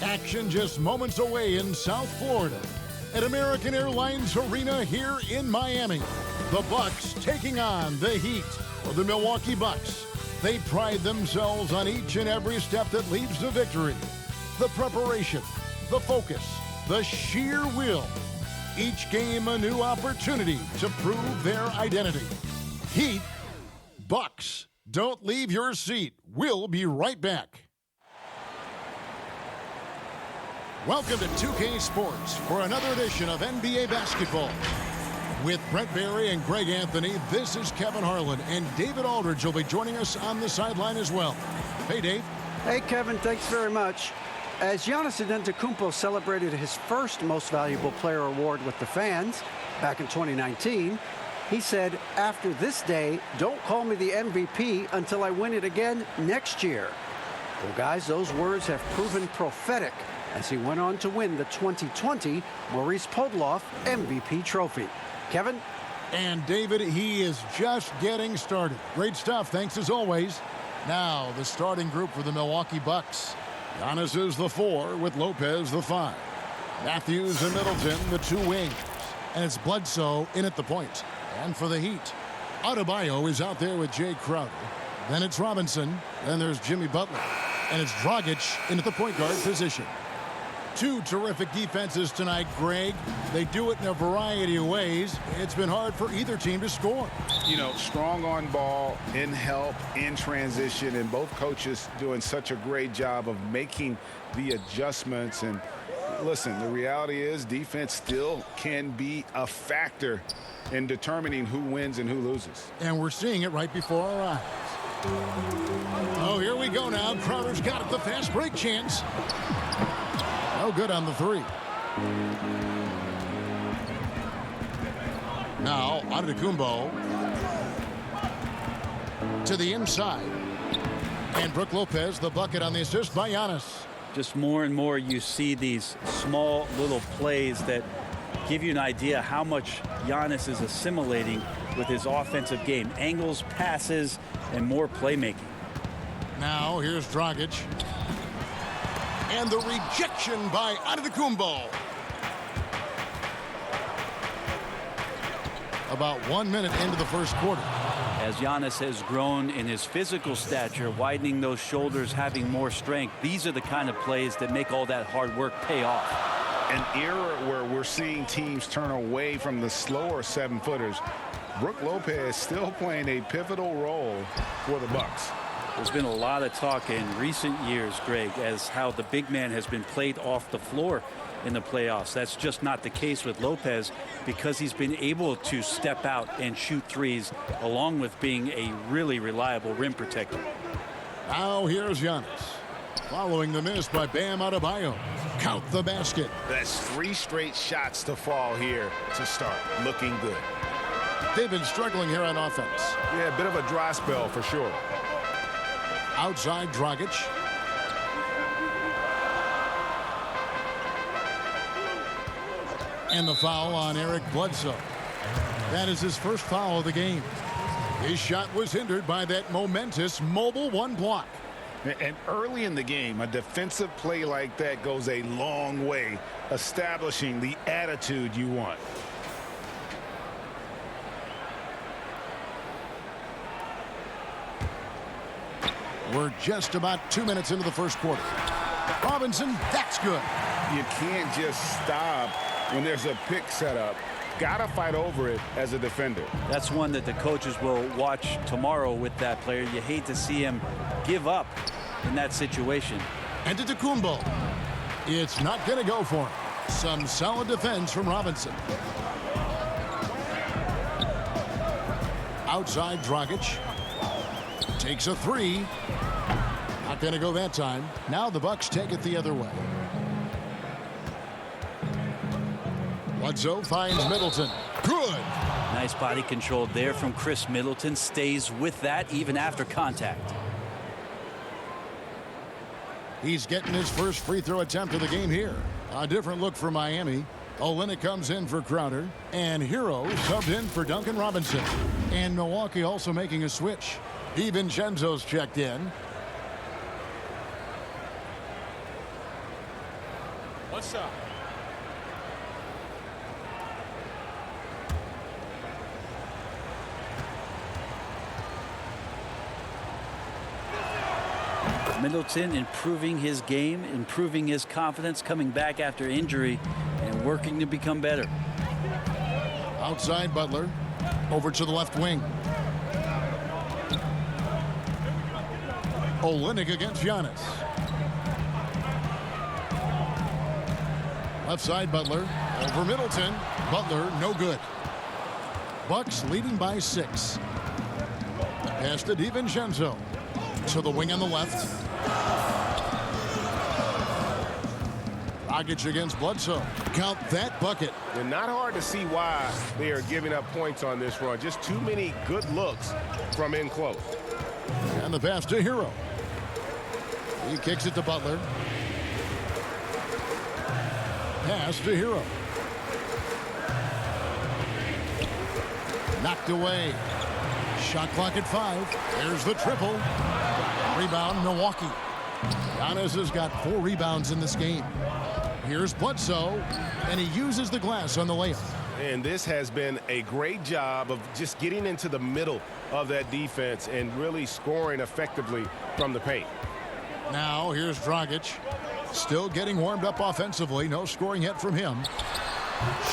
Action just moments away in South Florida at American Airlines Arena here in Miami. The Bucks taking on the Heat, or the Milwaukee Bucks. They pride themselves on each and every step that leads to victory. The preparation, the focus, the sheer will. Each game a new opportunity to prove their identity. Heat, Bucks. Don't leave your seat. We'll be right back. Welcome to 2K Sports for another edition of NBA basketball. With Brent Barry and Greg Anthony, this is Kevin Harlan, and David Aldridge will be joining us on the sideline as well. Hey, Dave. Hey, Kevin, thanks very much. As Giannis Antetokounmpo celebrated his first Most Valuable Player award with the fans back in 2019, he said, "After this day, don't call me the MVP until I win it again next year." Well, guys, those words have proven prophetic as he went on to win the 2020 Maurice Podoloff MVP trophy. Kevin? And David, he is just getting started. Great stuff, thanks as always. Now, the starting group for the Milwaukee Bucks. Giannis is the 4 with Lopez the 5. Matthews and Middleton the 2 wings. And it's Bledsoe in at the point. And for the Heat, Adebayo is out there with Jay Crowder. Then it's Robinson. Then there's Jimmy Butler. And it's Dragic in at the point guard position. Two terrific defenses tonight, Greg. They do it in a variety of ways. It's been hard for either team to score. You know, strong on ball, in help, in transition, and both coaches doing such a great job of making the adjustments. And listen, the reality is defense still can be a factor in determining who wins and who loses. And we're seeing it right before our eyes. Oh, here we go now. Crowder's got it, the fast break chance. No good on the 3. Now, Antetokounmpo to the inside. And Brook Lopez, the bucket on the assist by Giannis. Just more and more you see these small little plays that give you an idea how much Giannis is assimilating with his offensive game. Angles, passes, and more playmaking. Now, here's Dragic. And the rejection by Antetokounmpo. About 1 minute into the first quarter. As Giannis has grown in his physical stature, widening those shoulders, having more strength, these are the kind of plays that make all that hard work pay off. An era where we're seeing teams turn away from the slower 7-footers. Brook Lopez still playing a pivotal role for the Bucks. There's been a lot of talk in recent years, Greg, as how the big man has been played off the floor in the playoffs. That's just not the case with Lopez because he's been able to step out and shoot threes along with being a really reliable rim protector. Now here's Giannis. Following the miss by Bam Adebayo. Count the basket. That's 3 straight shots to fall here to start. Looking good. They've been struggling here on offense. Yeah, a bit of a dry spell for sure. Outside Dragic. And the foul on Eric Bledsoe. That is his first foul of the game. His shot was hindered by that momentous mobile 1 block. And early in the game, a defensive play like that goes a long way, establishing the attitude you want. We're just about 2 minutes into the first quarter. Robinson, that's good. You can't just stop when there's a pick set up. Gotta fight over it as a defender. That's one that the coaches will watch tomorrow with that player. You hate to see him give up in that situation. Antetokounmpo. It's not going to go for him. Some solid defense from Robinson. Outside Dragic. Takes a 3. Not going to go that time. Now the Bucks take it the other way. Bledsoe finds Middleton. Good. Nice body control there from Chris Middleton. Stays with that even after contact. He's getting his first free throw attempt of the game here. A different look for Miami. Olynyk comes in for Crowder. And Hero subbed in for Duncan Robinson. And Milwaukee also making a switch. DiVincenzo's checked in. What's up? Middleton improving his game, improving his confidence, coming back after injury, and working to become better. Outside Butler. Over to the left wing. Olynyk against Giannis. Left side Butler. Over Middleton. Butler no good. Bucks leading by 6. Pass to DiVincenzo. To the wing on the left. Dragic against Bledsoe. Count that bucket. And not hard to see why they are giving up points on this run. Just too many good looks from in close. And the pass to Hero. He kicks it to Butler. Pass to Hero. Knocked away. Shot clock at 5. There's the triple. Rebound, Milwaukee. Giannis has got 4 rebounds in this game. Here's Bledsoe, and he uses the glass on the layup. And this has been a great job of just getting into the middle of that defense and really scoring effectively from the paint. Now here's Dragic. Still getting warmed up offensively. No scoring yet from him.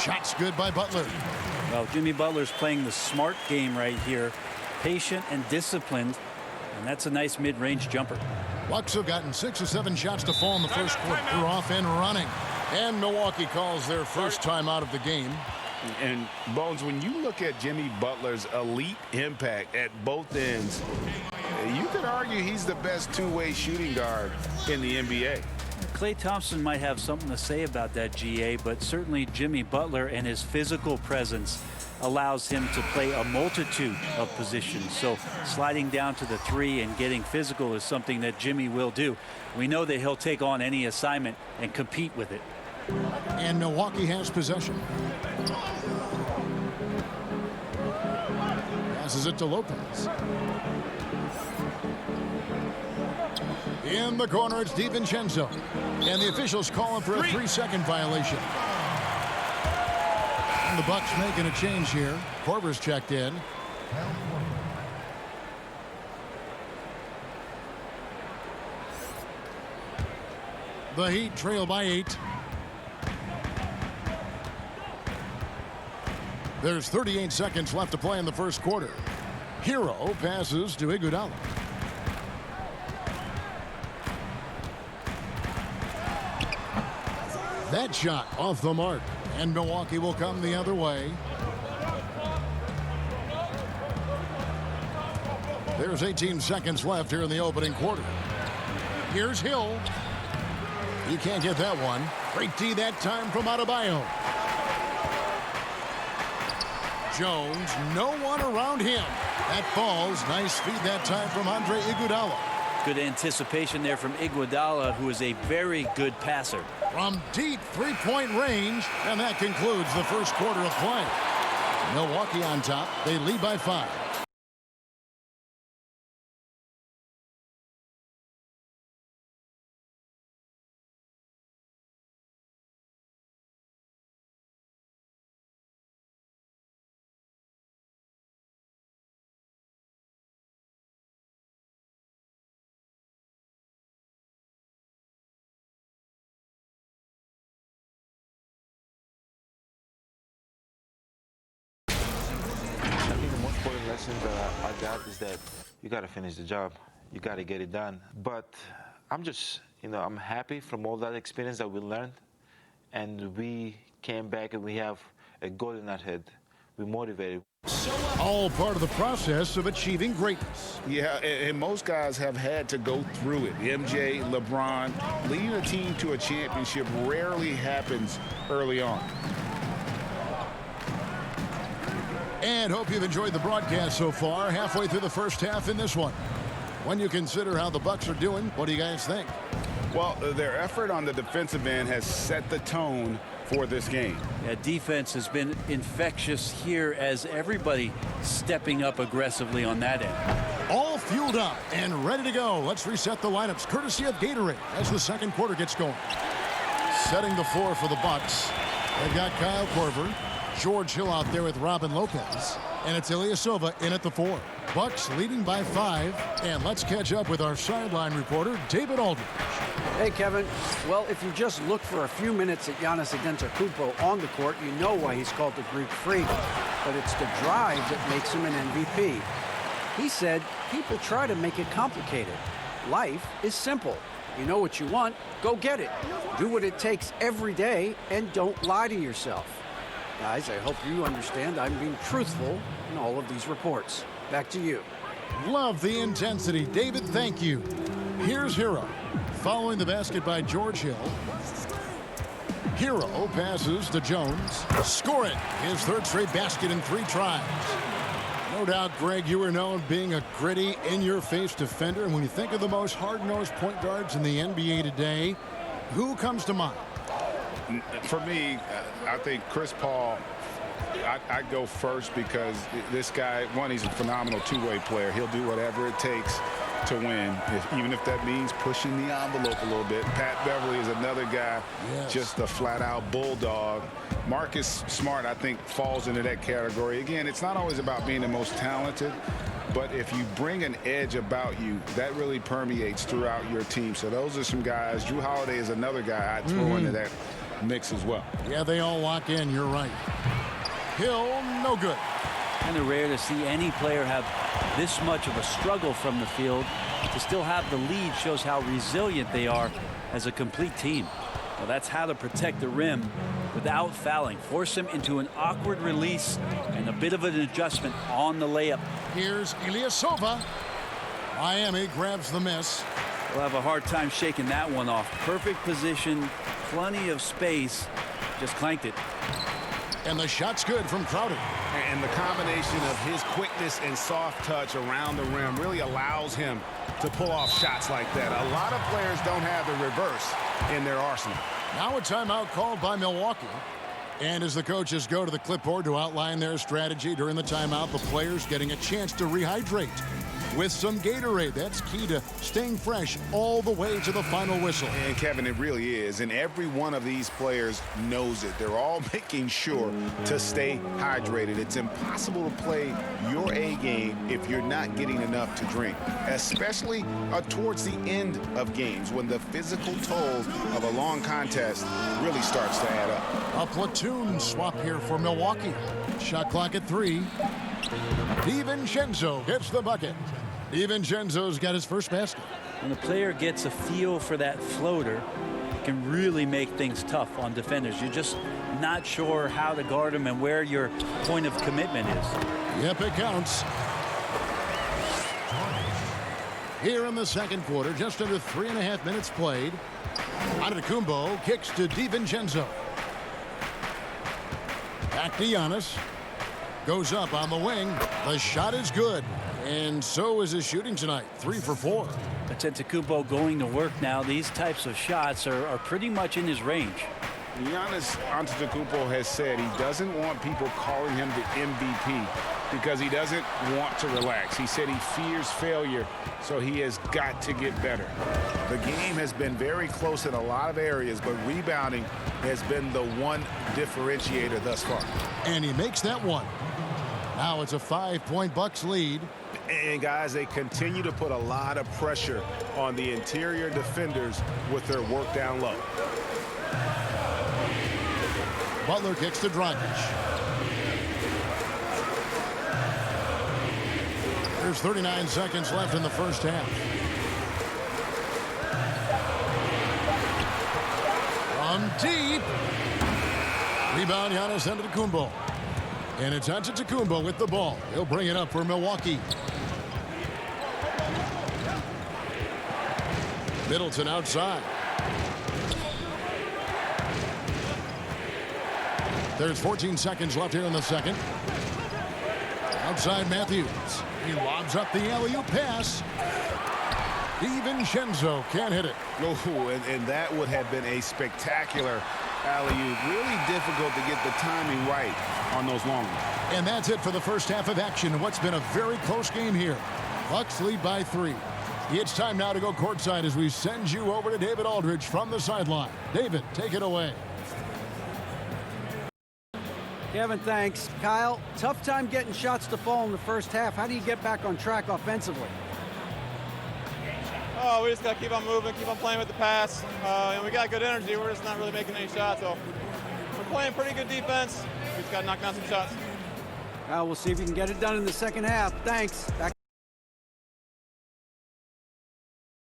Shots good by Butler. Well, Jimmy Butler's playing the smart game right here. Patient and disciplined. And that's a nice mid-range jumper. Bucks have gotten 6 or 7 shots to fall in the first quarter. They're off and running. And Milwaukee calls their first time out of the game. And, Bones, when you look at Jimmy Butler's elite impact at both ends, you could argue he's the best two-way shooting guard in the NBA. Klay Thompson might have something to say about that, GA, but certainly Jimmy Butler and his physical presence allows him to play a multitude of positions. So sliding down to the 3 and getting physical is something that Jimmy will do. We know that he'll take on any assignment and compete with it. And Milwaukee has possession. Passes it to Lopez. In the corner, it's DiVincenzo. And the officials calling for a 3-second violation. And the Bucks making a change here. Korver's checked in. The Heat trail by 8. There's 38 seconds left to play in the first quarter. Hero passes to Iguodala. That shot off the mark, and Milwaukee will come the other way. There's 18 seconds left here in the opening quarter. Here's Hill. He can't get that one. Great D that time from Adebayo. Jones, no one around him. That falls. Nice feed that time from Andre Iguodala. Good anticipation there from Iguodala, who is a very good passer. From deep three-point range, and that concludes the first quarter of play. Milwaukee on top. They lead by 5. Lesson that I got is that you got to finish the job. You got to get it done. But I'm just, I'm happy from all that experience that we learned. And we came back and we have a goal in our head. We're motivated. All part of the process of achieving greatness. Yeah, and most guys have had to go through it. MJ, LeBron, leading a team to a championship rarely happens early on. And hope you've enjoyed the broadcast so far. Halfway through the first half in this one. When you consider how the Bucks are doing, what do you guys think? Well, their effort on the defensive end has set the tone for this game. Yeah, defense has been infectious here as everybody stepping up aggressively on that end. All fueled up and ready to go. Let's reset the lineups courtesy of Gatorade as the second quarter gets going. Setting the floor for the Bucks. They've got Kyle Korver, George Hill out there with Robin Lopez, and it's Ilyasova in at the 4. Bucks leading by 5, and let's catch up with our sideline reporter, David Aldridge. Hey, Kevin. Well, if you just look for a few minutes at Giannis Antetokounmpo on the court, you know why he's called the Greek Freak. But it's the drive that makes him an MVP. He said people try to make it complicated. Life is simple. You know what you want, go get it. Do what it takes every day, and don't lie to yourself. Guys, I hope you understand I'm being truthful in all of these reports. Back to you. Love the intensity. David, thank you. Here's Hero. Following the basket by George Hill. Hero passes to Jones. Score it. His third straight basket in 3 tries. No doubt, Greg, you were known being a gritty, in-your-face defender. And when you think of the most hard-nosed point guards in the NBA today, who comes to mind? For me, I think Chris Paul, I'd go first because this guy, one, he's a phenomenal two-way player. He'll do whatever it takes to win, even if that means pushing the envelope a little bit. Pat Beverly is another guy, just a flat-out bulldog. Marcus Smart, I think, falls into that category. Again, it's not always about being the most talented, but if you bring an edge about you, that really permeates throughout your team. So those are some guys. Drew Holiday is another guy I'd throw into that mix as well. Yeah, they all lock in. You're right. Hill, no good. Kind of rare to see any player have this much of a struggle from the field. To still have the lead shows how resilient they are as a complete team. Well, that's how to protect the rim without fouling. Force him into an awkward release and a bit of an adjustment on the layup. Here's Ilyasova. Miami grabs the miss. We'll have a hard time shaking that one off. Perfect position, plenty of space. Just clanked it. And the shot's good from Crowder. And the combination of his quickness and soft touch around the rim really allows him to pull off shots like that. A lot of players don't have the reverse in their arsenal. Now a timeout called by Milwaukee. And as the coaches go to the clipboard to outline their strategy during the timeout, the players getting a chance to rehydrate with some Gatorade. That's key to staying fresh all the way to the final whistle. And Kevin, it really is. And every one of these players knows it. They're all making sure to stay hydrated. It's impossible to play your A game if you're not getting enough to drink, especially towards the end of games when the physical toll of a long contest really starts to add up. A platoon swap here for Milwaukee. Shot clock at 3. DiVincenzo gets the bucket. DiVincenzo's got his first basket. When the player gets a feel for that floater, it can really make things tough on defenders. You're just not sure how to guard them and where your point of commitment is. Yep, it counts. Here in the second quarter, just under 3.5 minutes played. Antetokounmpo kicks to DiVincenzo. Back to Giannis. Goes up on the wing. The shot is good. And so is his shooting tonight. 3 for 4. Antetokounmpo going to work now. These types of shots are pretty much in his range. Giannis Antetokounmpo has said he doesn't want people calling him the MVP because he doesn't want to relax. He said he fears failure, so he has got to get better. The game has been very close in a lot of areas, but rebounding has been the one differentiator thus far. And he makes that one. Now it's a 5-point Bucks lead. And guys, they continue to put a lot of pressure on the interior defenders with their work down low. Butler kicks to Dragic. There's 39 seconds left in the first half. From deep. Rebound, Giannis Antetokounmpo. And it's Antetokounmpo with the ball. He'll bring it up for Milwaukee. Middleton outside. There's 14 seconds left here in the second. Outside Matthews. He lobs up the alley-oop pass. DiVincenzo can't hit it. Oh, and that would have been a spectacular alley-oop. Really difficult to get the timing right on those long ones. And that's it for the first half of action in what's been a very close game here. Bucks lead by 3. It's time now to go courtside as we send you over to David Aldridge from the sideline. David, take it away. Kevin, thanks. Kyle, tough time getting shots to fall in the first half. How do you get back on track offensively? Oh, we just got to keep on moving, keep on playing with the pass. And we got good energy. We're just not really making any shots. So we're playing pretty good defense. We just got to knock down some shots. We'll see if you can get it done in the second half. Thanks. Back